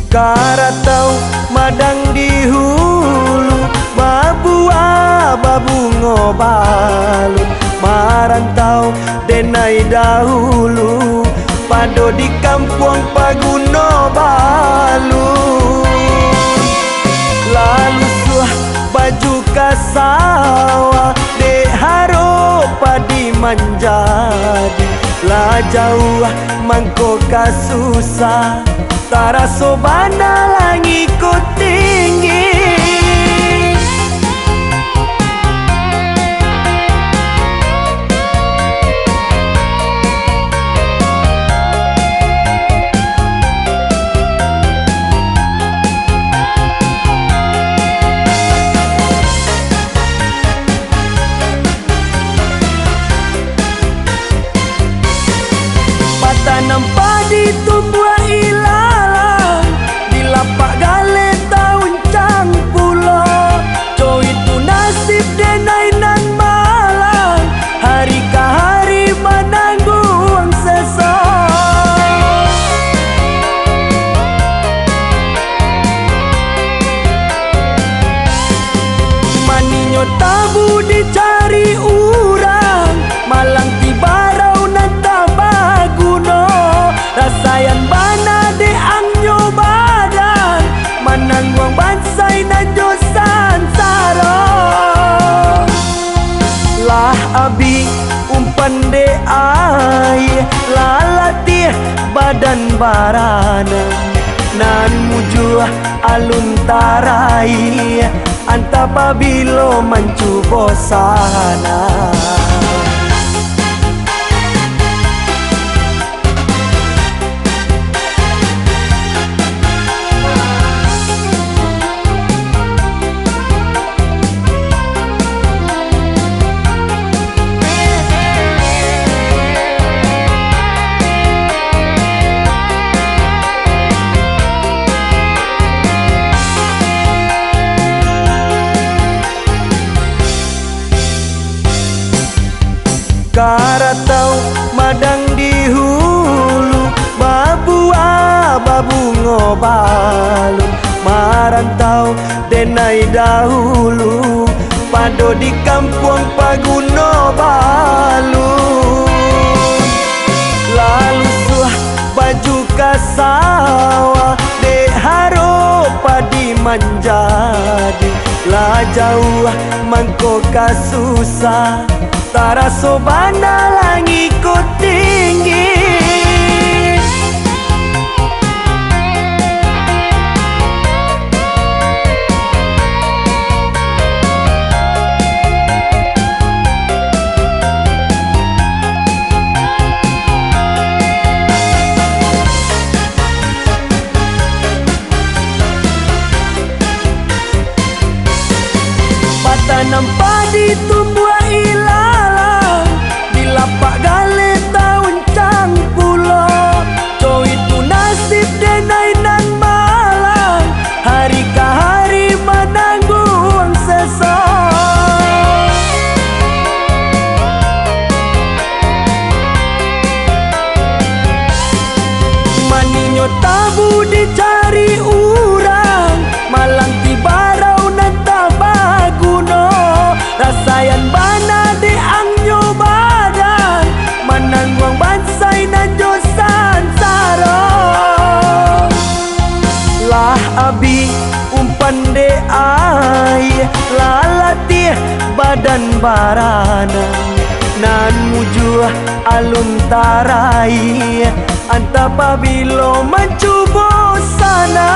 Karatau madang di hulu, babu ngobalu, marantau denai dahulu, pado di kampung Paguno Balu. Lalu suah baju kasawa, dek haro padi manjadi, lah jauh mangko kasusah, taraso bana langit ko tinggi. Patanam padi tumbuh ilalang, di lapak gale tahun cang pulo, co itu nasib denai nan malang, hari ke hari menanggung sesok. Maninyo tabu dicari urang, malang tibarau nan tabaguno, rasayan bana de angyo badan, manangwang bansay na Diyosan saro. Lah abi umpan de ay, lalati badan barana, nan muju alun tarai, anta pabilo mancubo sana. Karatau madang di hulu, babu ngobalu, marantau denai dahulu, pado di kampung Paguno Balu. Lalu suah baju kasawa, dek haro padi manjadi, lah jauh mangko kasusah, taraso bana langit ko tinggi. Patanam padi tumbuh ilalang, di lapak gale tahun cang pulo, co itu nasib denai nan malang, hari ke hari menanggung sesok. Maninyo tabu dicari urang, malang tibarau nan tabaguno, rasayan bana de angyo badan, manangwang bansay na Diyosan saro. Lah abi umpan de ay, lalati badan barana, nan muju alun tarai, anta pabilo mancubo sana.